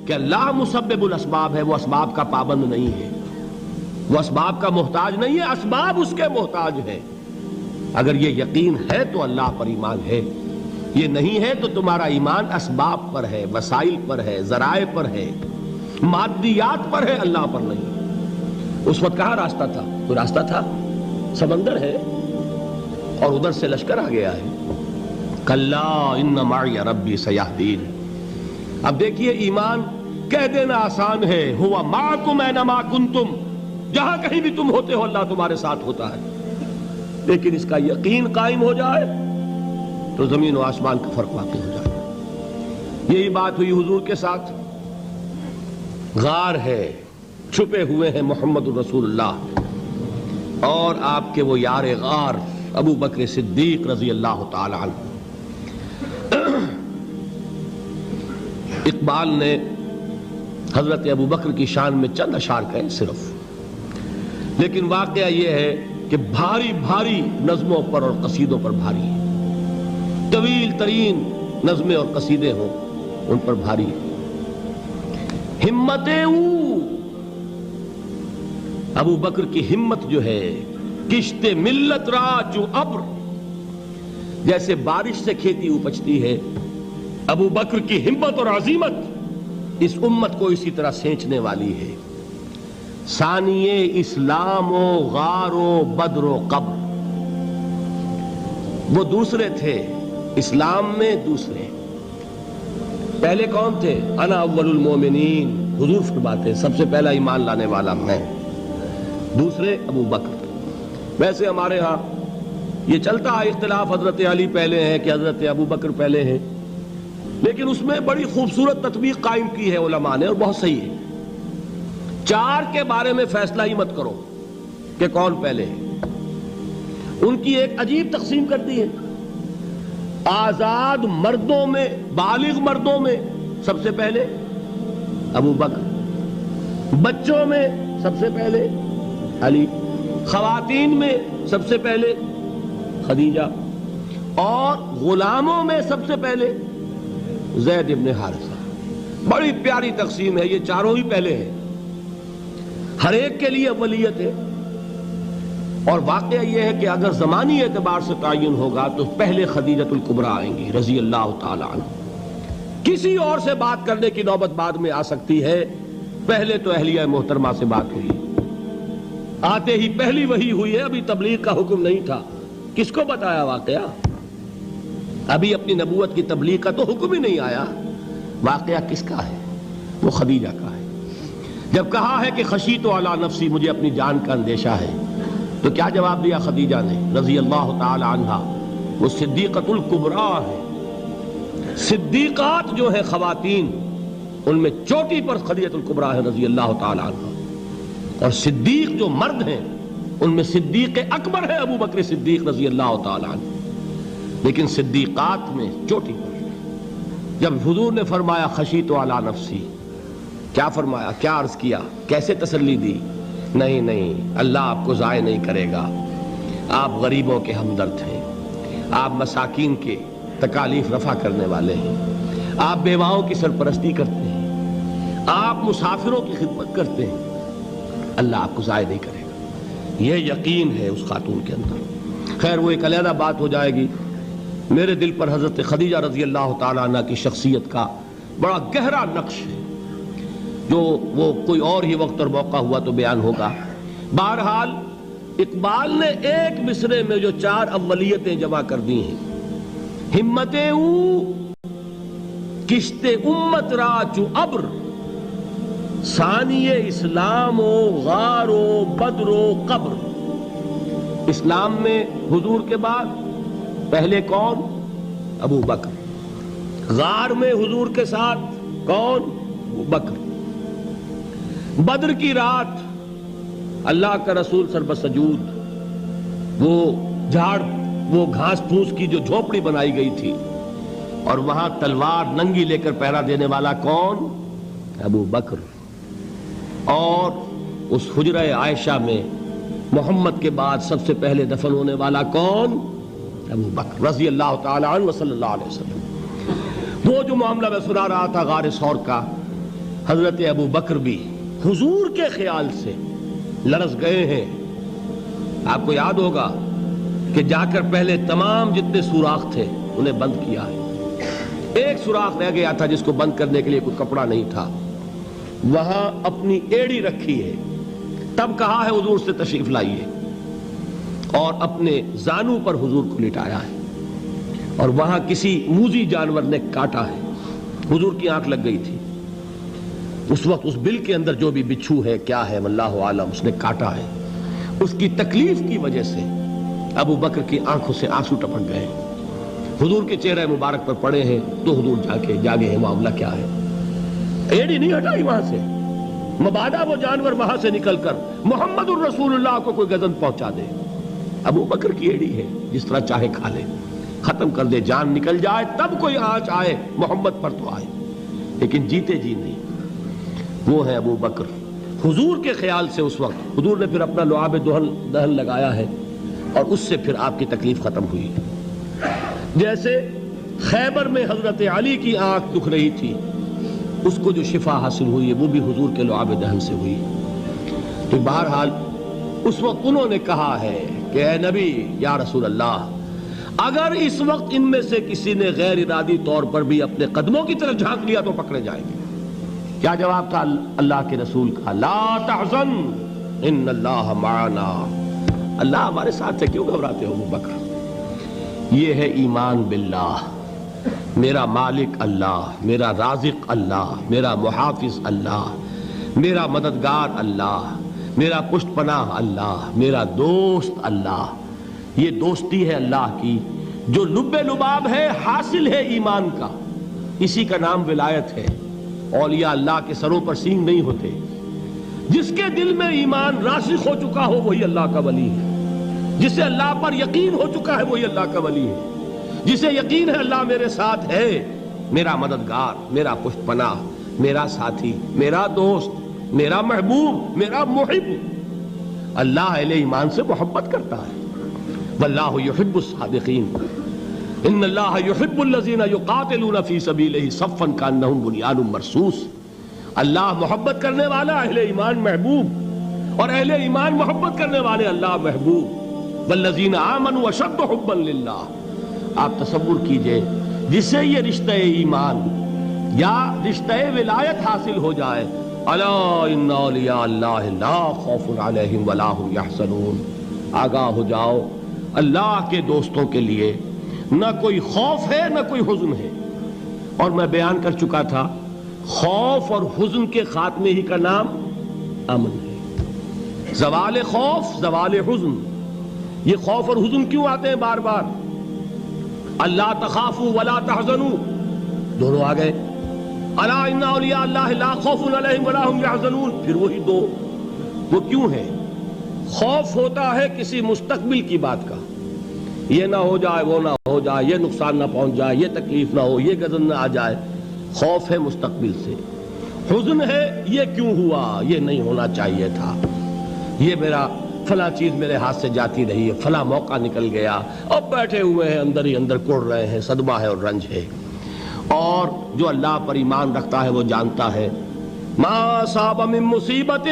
کہ اللہ مسبب الاسباب ہے، وہ اسباب کا پابند نہیں ہے، وہ اسباب کا محتاج نہیں ہے، اسباب اس کے محتاج ہیں۔ اگر یہ یقین ہے تو اللہ پر ایمان ہے، یہ نہیں ہے تو تمہارا ایمان اسباب پر ہے، وسائل پر ہے، ذرائع پر ہے، مادیات پر ہے، اللہ پر نہیں۔ اس وقت کہاں راستہ تھا؟ کوئی راستہ تھا؟ سمندر ہے اور ادھر سے لشکر آ گیا ہے۔ کلا ان معی ربی سیہدین۔ اب دیکھیے ایمان کہہ دینا آسان ہے، ہوا معکم اینما کنتم، جہاں کہیں بھی تم ہوتے ہو اللہ تمہارے ساتھ ہوتا ہے، لیکن اس کا یقین قائم ہو جائے تو زمین و آسمان کا فرق واقع ہو جائے۔ یہی بات ہوئی حضور کے ساتھ۔ غار ہے، چھپے ہوئے ہیں محمد الرسول اللہ اور آپ کے وہ یار غار ابو بکر صدیق رضی اللہ تعالی عنہ۔ اقبال نے حضرت ابو بکر کی شان میں چند اشعار کہے صرف، لیکن واقعہ یہ ہے کہ بھاری بھاری نظموں پر اور قصیدوں پر بھاری ہے، طویل ترین نظمیں اور قصیدے ہوں ان پر بھاری ہے۔ ہمت ابو بکر کی ہمت جو ہے، کشت ملت را جو ابر، جیسے بارش سے کھیتی اپجتی ہے، ابو بکر کی ہمت اور عزیمت اس امت کو اسی طرح سینچنے والی ہے۔ ثانی اسلام و غار و بدر و قبر، وہ دوسرے تھے اسلام میں، دوسرے پہلے کون تھے؟ انا اول المومنین، حضور فرماتے ہیں سب سے پہلا ایمان لانے والا میں، دوسرے ابو بکر۔ ویسے ہمارے ہاں یہ چلتا ہے اختلاف، حضرت علی پہلے ہیں کہ حضرت ابو بکر پہلے ہیں، لیکن اس میں بڑی خوبصورت تطبیق قائم کی ہے علماء نے اور بہت صحیح ہے۔ چار کے بارے میں فیصلہ ہی مت کرو کہ کون پہلے ہے، ان کی ایک عجیب تقسیم کر دی ہے۔ آزاد مردوں میں، بالغ مردوں میں سب سے پہلے ابو بکر، بچوں میں سب سے پہلے علی، خواتین میں سب سے پہلے خدیجہ، اور غلاموں میں سب سے پہلے زید ابن حارثہ۔ بڑی پیاری تقسیم ہے، یہ چاروں ہی پہلے ہیں، ہر ایک کے لیے اولیت ہے۔ اور واقعہ یہ ہے کہ اگر زمانی اعتبار سے تعین ہوگا تو پہلے خدیجۃ الکبریٰ آئیں گی رضی اللہ تعالی عنہ۔ کسی اور سے بات کرنے کی نوبت بعد میں آ سکتی ہے، پہلے تو اہلیہ محترمہ سے بات ہوئی، آتے ہی پہلی وحی ہوئی ہے، ابھی تبلیغ کا حکم نہیں تھا۔ کس کو بتایا واقعہ؟ ابھی اپنی نبوت کی تبلیغ کا تو حکم ہی نہیں آیا۔ واقعہ کس کا ہے؟ وہ خدیجہ کا ہے۔ جب کہا ہے کہ خشیت علی نفسی، مجھے اپنی جان کا اندیشہ ہے، تو کیا جواب دیا خدیجہ نے رضی اللہ تعالی عنہا؟ وہ صدیقۃ الکبریٰ ہے۔ صدیقات جو ہیں خواتین، ان میں چوٹی پر خدیجۃ الکبریٰ ہے رضی اللہ تعالی عنہا، اور صدیق جو مرد ہیں ان میں صدیق اکبر ہے ابو بکر صدیق رضی اللہ تعالی عنہ، لیکن صدیقات میں چوٹی پر۔ جب حضور نے فرمایا خشیت علی نفسی، کیا فرمایا؟ کیا عرض کیا؟ کیسے تسلی دی؟ نہیں نہیں، اللہ آپ کو ضائع نہیں کرے گا، آپ غریبوں کے ہمدرد ہیں، آپ مساکین کے تکالیف رفع کرنے والے ہیں، آپ بیواؤں کی سرپرستی کرتے ہیں، آپ مسافروں کی خدمت کرتے ہیں، اللہ آپ کو ضائع نہیں کرے گا۔ یہ یقین ہے اس خاتون کے اندر۔ خیر وہ ایک علیحدہ بات ہو جائے گی۔ میرے دل پر حضرت خدیجہ رضی اللہ تعالیٰ عنہ کی شخصیت کا بڑا گہرا نقش ہے، جو وہ کوئی اور ہی وقت اور موقع ہوا تو بیان ہوگا۔ بہرحال اقبال نے ایک مصرے میں جو چار اولیتیں جمع کر دی ہیں، ہمت کشت امت را چو ابر، ثانی اسلام و غار و بدر و قبر۔ اسلام میں حضور کے بعد پہلے کون؟ ابو بکر۔ غار میں حضور کے ساتھ کون؟ ابو بکر۔ بدر کی رات اللہ کا رسول سربسجود، وہ جھاڑ، وہ گھاس پھوس کی جو جھوپڑی بنائی گئی تھی، اور وہاں تلوار ننگی لے کر پہرا دینے والا کون؟ ابو بکر۔ اور اس حجرہ عائشہ میں محمد کے بعد سب سے پہلے دفن ہونے والا کون؟ ابو بکر رضی اللہ تعالی عنہ وصلی اللہ علیہ وسلم۔ وہ جو معاملہ میں سنا رہا تھا غار ثور کا، حضرت ابو بکر بھی حضور کے خیال سے لرز گئے ہیں. آپ کو یاد ہوگا کہ جا کر پہلے تمام جتنے سوراخ تھے انہیں بند کیا ہے. ایک سوراخ رہ گیا تھا جس کو بند کرنے کے لیے کوئی کپڑا نہیں تھا. وہاں اپنی ایڑی رکھی ہے. تب کہا ہے حضور سے تشریف لائیے, اور اپنے زانو پر حضور کو لٹایا ہے. اور وہاں کسی موذی جانور نے کاٹا ہے. حضور کی آنکھ لگ گئی تھی. اس وقت اس بل کے اندر جو بھی بچھو ہے کیا ہے واللہ عالم, اس نے کاٹا ہے. اس کی تکلیف کی وجہ سے ابو بکر کی آنکھوں سے آنسو ٹپک گئے. حضور کے چہرے مبارک پر پڑے ہیں تو حضور جاگے ہیں. معاملہ کیا ہے؟ ایڑی نہیں ہٹائی وہاں سے, مبادا وہ جانور وہاں سے نکل کر محمد الرسول اللہ کو کوئی گزن پہنچا دے. ابو بکر کی ایڑی ہے, جس طرح چاہے کھا لے, ختم کر دے, جان نکل جائے تب کوئی آنچ آئے محمد پر تو آئے, لیکن جیتے جی نہیں. وہ ہے ابو بکر. حضور کے خیال سے اس وقت حضور نے پھر اپنا لعاب دہن لگایا ہے, اور اس سے پھر آپ کی تکلیف ختم ہوئی. جیسے خیبر میں حضرت علی کی آنکھ دکھ رہی تھی, اس کو جو شفا حاصل ہوئی ہے وہ بھی حضور کے لعاب دہن سے ہوئی. تو بہرحال اس وقت انہوں نے کہا ہے کہ اے نبی یا رسول اللہ, اگر اس وقت ان میں سے کسی نے غیر ارادی طور پر بھی اپنے قدموں کی طرف جھانک لیا تو پکڑے جائیں گے. کیا جواب تھا اللہ کے رسول کا؟ لا تحزن ان اللہ معنا. اللہ ہمارے ساتھ ہے, کیوں گھبراتے ہو ابو بکر؟ یہ ہے ایمان باللہ. میرا مالک اللہ, میرا رازق اللہ, میرا محافظ اللہ, میرا مددگار اللہ, میرا پشت پناہ اللہ, میرا دوست اللہ. یہ دوستی ہے اللہ کی جو لب لباب ہے, حاصل ہے ایمان کا. اسی کا نام ولایت ہے. اولیاء اللہ کے سروں پر سینگ نہیں ہوتے. جس کے دل میں ایمان راسخ ہو چکا ہو وہی اللہ کا ولی ہے. جسے اللہ پر یقین ہو چکا ہے وہی اللہ کا ولی ہے. جسے یقین ہے اللہ میرے ساتھ ہے, میرا مددگار, میرا پشت پناہ, میرا ساتھی, میرا دوست, میرا محبوب, میرا محب. اللہ اہل ایمان سے محبت کرتا ہے. واللہ یحب الصادقین. ان اللہ یحب الذین یقاتلون فی سبیلہ صفا کانہم بنیان مرصوص. اللہ محبت کرنے والا, اہل ایمان محبوب, اور اہل ایمان محبت کرنے والے اللہ محبوب. والذین آمنوا اشد حبا للہ. آپ تصور کیجئے جسے یہ رشتہ ایمان یا رشتہ ولایت حاصل ہو جائے, الا ان اولیاء اللہ لا خوف علیہم ولا هم یحزنون. آگاہ ہو جاؤ, اللہ کے دوستوں کے لیے نہ کوئی خوف ہے نہ کوئی حزن ہے. اور میں بیان کر چکا تھا, خوف اور حزن کے خاتمے ہی کا نام امن ہے. زوال خوف, زوال حزن. یہ خوف اور حزن کیوں آتے ہیں بار بار؟ اللہ تخافوا ولا تحزنوا, دونوں آ گئے. الا ان اولیاء اللہ لا خوف علیہم ولا هم یحزنون, پھر وہی دو. وہ کیوں ہے؟ خوف ہوتا ہے کسی مستقبل کی بات کا, یہ نہ ہو جائے, وہ نہ ہو جائے, یہ نقصان نہ پہنچ جائے, یہ تکلیف نہ ہو, یہ غضب نہ آ جائے. خوف ہے مستقبل سے. حزن ہے یہ کیوں ہوا, یہ نہیں ہونا چاہیے تھا, یہ میرا فلاں چیز میرے ہاتھ سے جاتی رہی ہے, فلاں موقع نکل گیا, اب بیٹھے ہوئے ہیں اندر ہی اندر کڑ رہے ہیں, صدمہ ہے اور رنج ہے. اور جو اللہ پر ایمان رکھتا ہے وہ جانتا ہے ما اصاب من مصیبت